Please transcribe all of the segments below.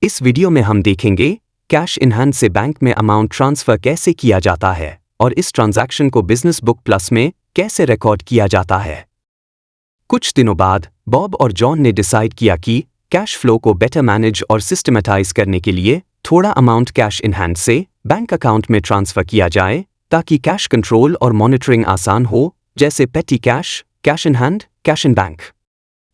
इस वीडियो में हम देखेंगे कैश इन हैंड से बैंक में अमाउंट ट्रांसफर कैसे किया जाता है और इस ट्रांजैक्शन को बिजनेस बुक प्लस में कैसे रिकॉर्ड किया जाता है। कुछ दिनों बाद बॉब और जॉन ने डिसाइड किया कि कैश फ्लो को बेटर मैनेज और सिस्टमेटाइज करने के लिए थोड़ा अमाउंट कैश इन हैंड से बैंक अकाउंट में ट्रांसफर किया जाए ताकि कैश कंट्रोल और मॉनिटरिंग आसान हो, जैसे पेटी cash, cash in hand, cash in bank.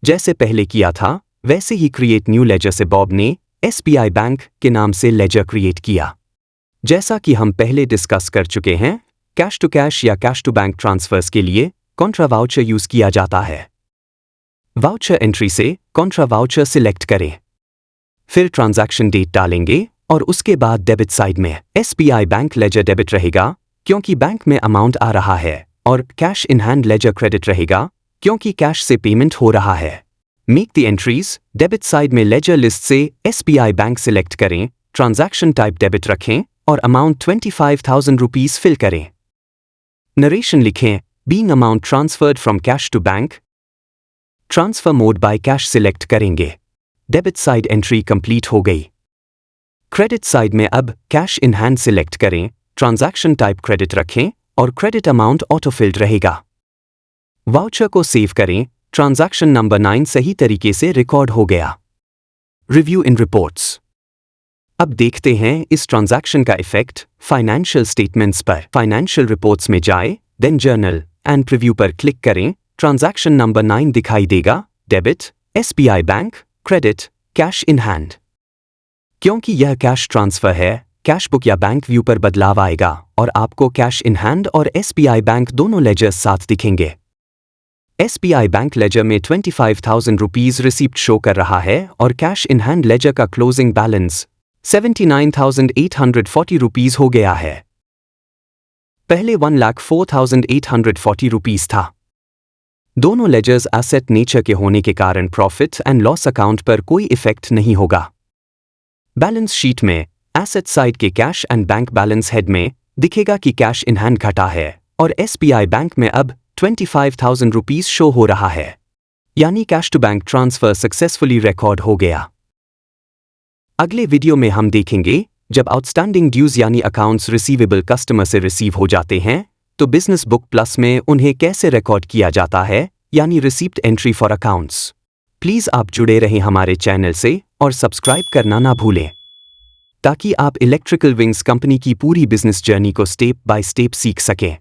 जैसे पहले किया था वैसे ही क्रिएट न्यू लेजर से बॉब ने SBI बैंक के नाम से लेजर क्रिएट किया। जैसा कि हम पहले डिस्कस कर चुके हैं, कैश टू कैश या कैश टू बैंक ट्रांसफर्स के लिए कॉन्ट्रा वाउचर यूज किया जाता है। वाउचर एंट्री से कॉन्ट्रा वाउचर सिलेक्ट करें, फिर ट्रांजैक्शन डेट डालेंगे और उसके बाद डेबिट साइड में SBI बैंक लेजर डेबिट रहेगा क्योंकि बैंक में अमाउंट आ रहा है और cash in hand ledger credit रहेगा क्योंकि कैश से पेमेंट हो रहा है। Make the entries, debit side में लेजर लिस्ट से SBI बैंक सिलेक्ट करें, ट्रांजैक्शन टाइप डेबिट रखें और अमाउंट 25,000 रुपीज फिल करें। नरेशन लिखें, being amount transferred from cash to bank. Transfer mode by cash select करेंगे। डेबिट साइड एंट्री कंप्लीट हो गई। क्रेडिट साइड में अब कैश इन हैंड सिलेक्ट करें, ट्रांजैक्शन टाइप क्रेडिट रखें और क्रेडिट अमाउंट ऑटोफिल्ड रहेगा। वाउचर को सेव करें, ट्रांजैक्शन नंबर 9 सही तरीके से रिकॉर्ड हो गया। रिव्यू इन रिपोर्ट्स। अब देखते हैं इस ट्रांजैक्शन का इफेक्ट फाइनेंशियल स्टेटमेंट्स पर। फाइनेंशियल रिपोर्ट्स में जाए, देन जर्नल एंड प्रीव्यू पर क्लिक करें। ट्रांजैक्शन नंबर 9 दिखाई देगा, debit, SBI bank, credit, cash in hand. क्योंकि यह कैश ट्रांसफर है, कैश बुक या बैंक व्यू पर बदलाव आएगा और आपको कैश इन हैंड और SBI बैंक दोनों लेजर्स साथ दिखेंगे। SBI बैंक लेजर में 25,000 रुपीज रिसीप्ट शो कर रहा है और कैश इन हैंड लेजर का क्लोजिंग बैलेंस 79,840 रुपीज हो गया है। पहले 1,04,840 रुपीज था। दोनों लेजर्स एसेट नेचर के होने के कारण प्रॉफिट एंड लॉस अकाउंट पर कोई इफेक्ट नहीं होगा। बैलेंस शीट में एसेट साइड के cash and bank balance head में दिखेगा कि कैश इन हैंड घटा है और SBI बैंक में अब 25,000 रुपीज शो हो रहा है, यानी cash to bank transfer successfully record हो गया। अगले वीडियो में हम देखेंगे जब आउटस्टैंडिंग ड्यूज यानी अकाउंट्स रिसीवेबल कस्टमर से रिसीव हो जाते हैं तो बिजनेस बुक प्लस में उन्हें कैसे रिकॉर्ड किया जाता है, यानी receipt entry for accounts. Please आप जुड़े रहें हमारे चैनल से और सब्सक्राइब करना ना भूलें ताकि आप इलेक्ट्रिकल विंग्स कंपनी की पूरी बिजनेस जर्नी को स्टेप बाय स्टेप सीख सकें।